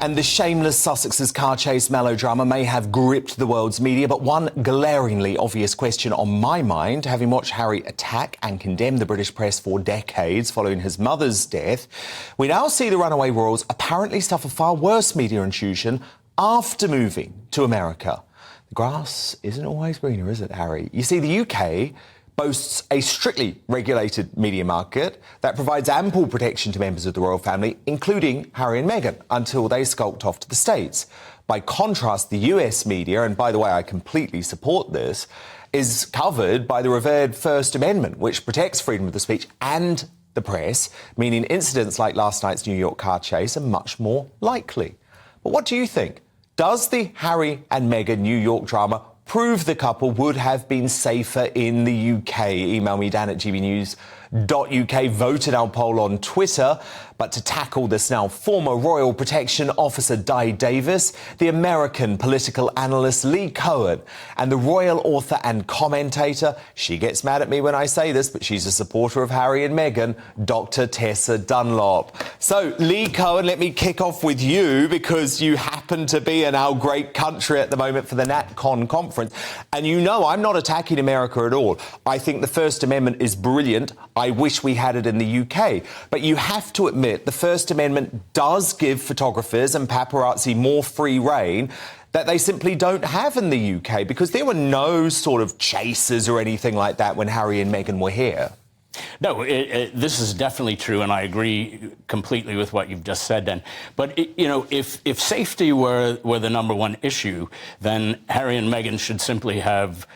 And the shameless Sussexes car chase melodrama may have gripped the world's media, but one glaringly obvious question on my mind, having watched Harry attack and condemn the British press for decades following his mother's death, we now see the runaway royals apparently suffer far worse media intrusion after moving to America. The grass isn't always greener, is it, Harry? You see, the UK boasts a strictly regulated media market that provides ample protection to members of the royal family, including Harry and Meghan, until they skulked off to the States. By contrast, the US media, and by the way, I completely support this, is covered by the revered First Amendment, which protects freedom of the speech and the press, meaning incidents like last night's New York car chase are much more likely. But what do you think? Does the Harry and Meghan New York drama prove the couple would have been safer in the UK? Email me, Dan at gbnews.uk. Vote in our poll on Twitter. But to tackle this now, former Royal Protection Officer Di Davis, the American political analyst Lee Cohen, and the royal author and commentator, she gets mad at me when I say this, but she's a supporter of Harry and Meghan, Dr. Tessa Dunlop. So, Lee Cohen, let me kick off with you, because you happen to be in our great country at the moment for the NatCon conference. And you know I'm not attacking America at all. I think the First Amendment is brilliant. I wish we had it in the UK. But you have to admit, the First Amendment does give photographers and paparazzi more free rein that they simply don't have in the UK, because there were no sort of chasers or anything like that when Harry and Meghan were here. No, this is definitely true, and I agree completely with what you've just said, Dan. But, if safety were the number one issue, then Harry and Meghan should simply have,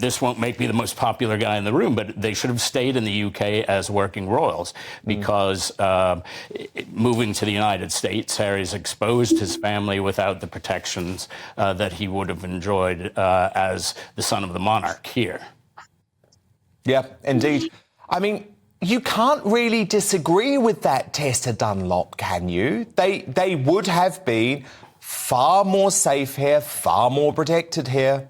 this won't make me the most popular guy in the room, but they should have stayed in the UK as working royals, because moving to the United States, Harry's exposed his family without the protections that he would have enjoyed as the son of the monarch here. Yeah, indeed. I mean, you can't really disagree with that, Tessa Dunlop, can you? They would have been far more safe here, far more protected here.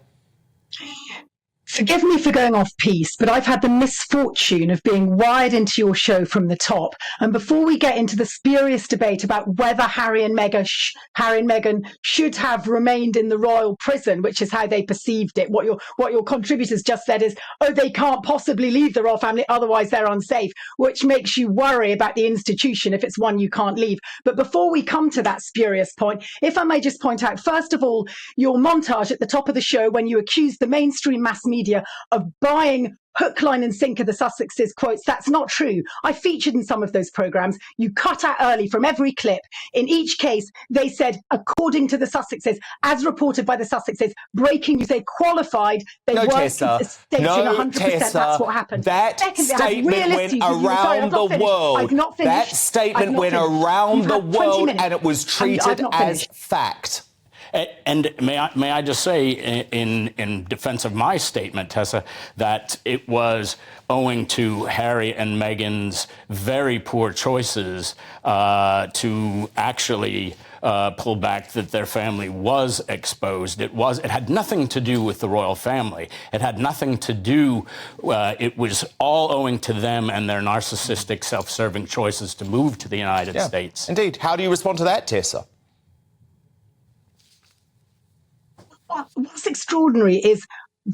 Forgive me for going off piece, but I've had the misfortune of being wired into your show from the top. And before we get into the spurious debate about whether Harry and Meghan should have remained in the royal prison, which is how they perceived it, what your contributors just said is, oh, they can't possibly leave the royal family, otherwise they're unsafe, which makes you worry about the institution if it's one you can't leave. But before we come to that spurious point, if I may just point out, first of all, your montage at the top of the show when you accused the mainstream mass media of buying hook, line and sinker the Sussexes quotes. That's not true. I featured in some of those programmes. You cut out early from every clip. In each case, they said, according to the Sussexes, as reported by the Sussexes, breaking news, they qualified, they weren't stating 100%. That's what happened. That statement went around the world. That statement went around the world, and it was treated as fact. And may I just say, in defense of my statement, Tessa, that it was owing to Harry and Meghan's very poor choices to actually pull back, that their family was exposed. It had nothing to do with the royal family. It had nothing to do. It was all owing to them and their narcissistic, self-serving choices to move to the United States. Indeed. How do you respond to that, Tessa? What's extraordinary is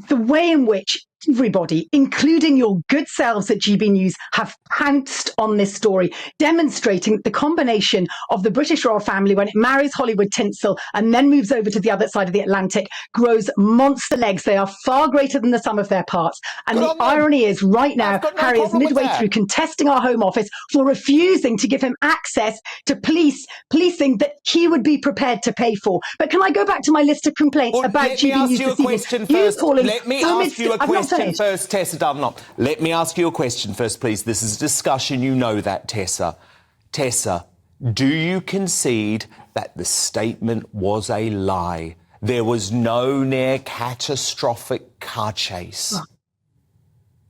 the way in which everybody, including your good selves at GB News, have pounced on this story, demonstrating the combination of the British royal family when it marries Hollywood tinsel and then moves over to the other side of the Atlantic, grows monster legs. They are far greater than the sum of their parts. And the irony is, right now, Harry is midway through contesting our Home Office for refusing to give him access to policing that he would be prepared to pay for. But can I go back to my list of complaints about GB News this evening? Let me ask you a question first, Tessa Dunlop. Let me ask you a question first, please. This is a discussion. You know that, Tessa. Tessa, do you concede that the statement was a lie? There was no near catastrophic car chase.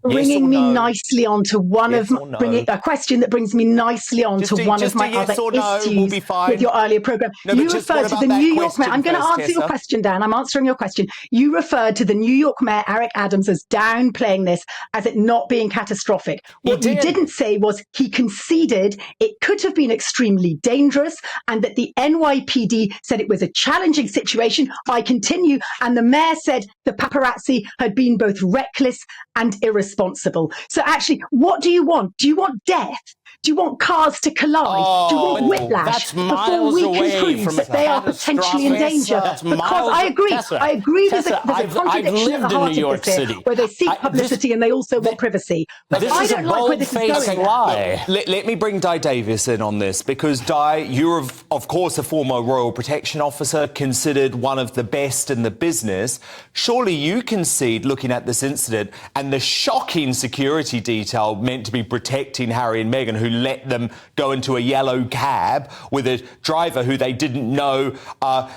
bringing me nicely onto one yes of a question that brings me nicely onto one of my other issues with your earlier program. No, you referred to the New York Mayor. I'm going to answer your question, Dan. I'm answering your question. You referred to the New York Mayor, Eric Adams, as downplaying this, as it not being catastrophic. What you didn't say was he conceded it could have been extremely dangerous and that the NYPD said it was a challenging situation. I continue. And the mayor said the paparazzi had been both reckless and irresponsible. So actually, what do you want? Do you want death? Do you want cars to collide? Do you want whiplash before we can prove that they are potentially in danger? Because I agree. I agree there's a contradiction at the heart of this here, where they seek publicity and they also want privacy. But I don't like where this is going. Let me bring Di Davis in on this, because Di, you're of course a former Royal Protection Officer, considered one of the best in the business. Surely you concede, looking at this incident and the shocking security detail meant to be protecting Harry and Meghan, who let them go into a yellow cab with a driver who they didn't know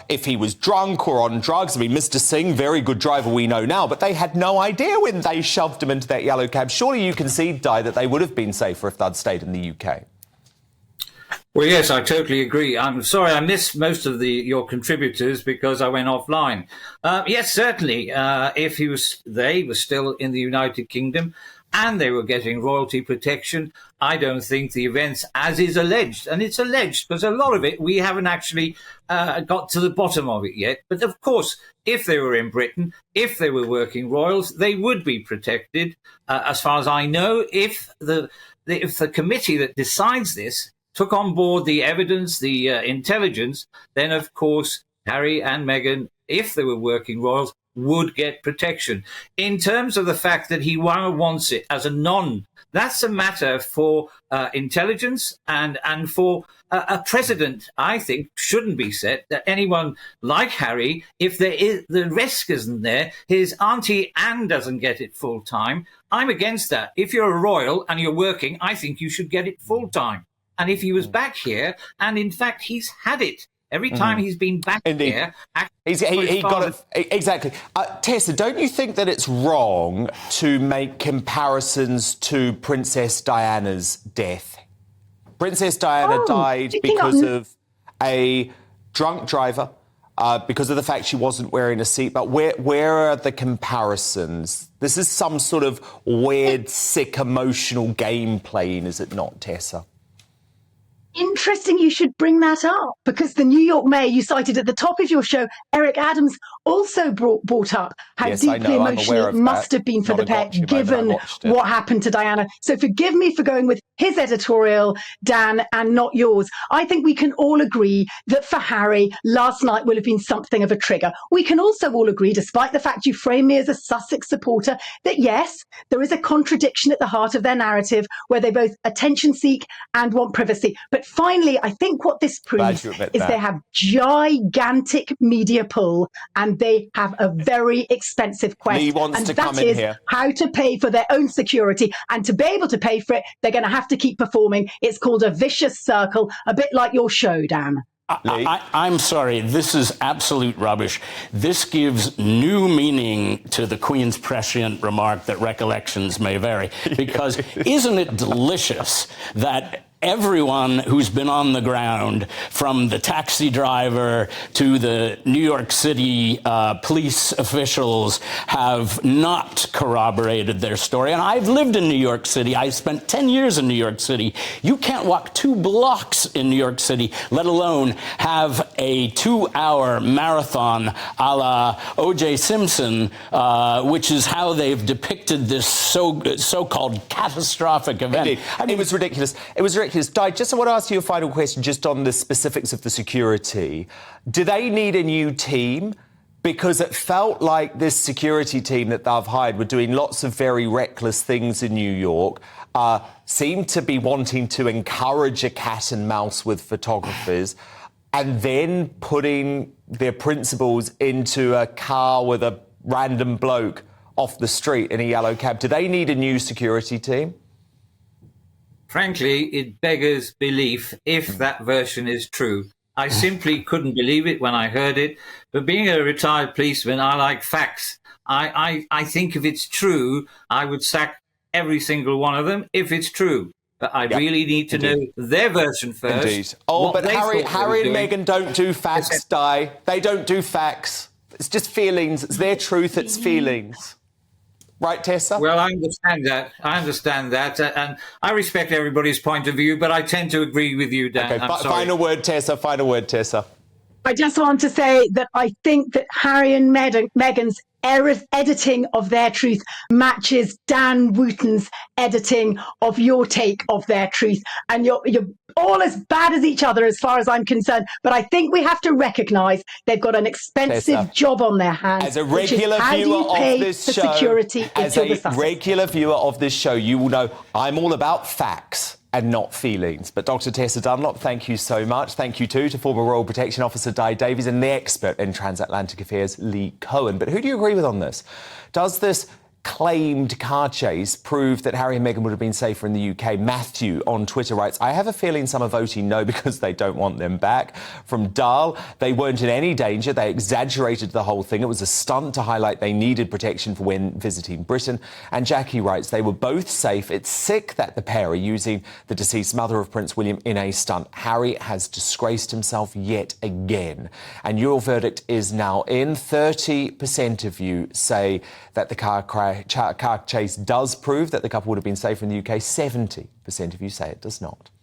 if he was drunk or on drugs. I mean, Mr. Singh, very good driver, we know now, but they had no idea when they shoved him into that yellow cab. Surely you concede, Di, that they would have been safer if they'd stayed in the UK. Well, yes, I totally agree. I'm sorry I missed most of your contributors because I went offline. Yes, certainly, if they were still in the United Kingdom and they were getting royalty protection, I don't think the events, as is alleged, and it's alleged because a lot of it, we haven't actually got to the bottom of it yet. But of course, if they were in Britain, if they were working royals, they would be protected. As far as I know, if the committee that decides this took on board the evidence, the intelligence, then of course Harry and Meghan, if they were working royals, would get protection. In terms of the fact that he wants it as a that's a matter for intelligence and for a president, I think, shouldn't be set that anyone like Harry, if the risk isn't there, his auntie Anne doesn't get it full time. I'm against that. If you're a royal and you're working, I think you should get it full time. And if he was back here, and in fact, he's had it. Every time he's been back here... He got it. Exactly. Tessa, don't you think that it's wrong to make comparisons to Princess Diana's death? Princess Diana died because of a drunk driver, because of the fact she wasn't wearing a seatbelt. Where are the comparisons? This is some sort of weird, sick, emotional game playing, is it not, Tessa? Interesting you should bring that up, because the New York mayor you cited at the top of your show, Eric Adams, also brought up how deeply emotional it must have been for the pair, given what happened to Diana. So forgive me for going with his editorial, Dan, and not yours. I think we can all agree that for Harry, last night will have been something of a trigger. We can also all agree, despite the fact you frame me as a Sussex supporter, that yes, there is a contradiction at the heart of their narrative where they both attention seek and want privacy. But finally, I think what this proves is they have gigantic media pull and they have a very expensive quest. And that is how to pay for their own security. And to be able to pay for it, they're going to have to keep performing. It's called a vicious circle, a bit like your show, Dan. I'm sorry, this is absolute rubbish. This gives new meaning to the Queen's prescient remark that recollections may vary. Because isn't it delicious that everyone who's been on the ground, from the taxi driver to the New York City police officials, have not corroborated their story. And I've lived in New York City. I spent 10 years in New York City. You can't walk 2 blocks in New York City, let alone have a 2-hour marathon a la O.J. Simpson, which is how they've depicted this so-called catastrophic event. Indeed. I mean, it was ridiculous. It was ridiculous. Di, just I want to ask you a final question just on the specifics of the security. Do they need a new team? Because it felt like this security team that they've hired were doing lots of very reckless things in New York, seemed to be wanting to encourage a cat and mouse with photographers, and then putting their principals into a car with a random bloke off the street in a yellow cab. Do they need a new security team? Frankly, it beggars belief if that version is true. I simply couldn't believe it when I heard it. But being a retired policeman, I like facts. I think if it's true, I would sack every single one of them if it's true. But I really need to know their version first. Indeed. Oh, but Harry and Meghan don't do facts, Di. They don't do facts. It's just feelings. It's their truth. It's feelings. Right, Tessa? Well, I understand that. And I respect everybody's point of view, but I tend to agree with you, Dan. Okay, I'm sorry. final word, Tessa. I just want to say that I think that Harry and Meghan's editing of their truth matches Dan Wootton's editing of your take of their truth. And you're all as bad as each other as far as I'm concerned. But I think we have to recognise they've got an expensive Tessa, job on their hands. As a regular viewer of this show, you will know I'm all about facts and not feelings. But Dr. Tessa Dunlop, thank you so much. Thank you too to former Royal Protection Officer Di Davies and the expert in transatlantic affairs, Lee Cohen. But who do you agree with on this? Does this claimed car chase prove that Harry and Meghan would have been safer in the UK? Matthew on Twitter writes, I have a feeling some are voting no because they don't want them back. From Dahl, they weren't in any danger. They exaggerated the whole thing. It was a stunt to highlight they needed protection for when visiting Britain. And Jackie writes, they were both safe. It's sick that the pair are using the deceased mother of Prince William in a stunt. Harry has disgraced himself yet again. And your verdict is now in. 30% of you say that the car chase does prove that the couple would have been safer in the UK. 70% of you say it does not.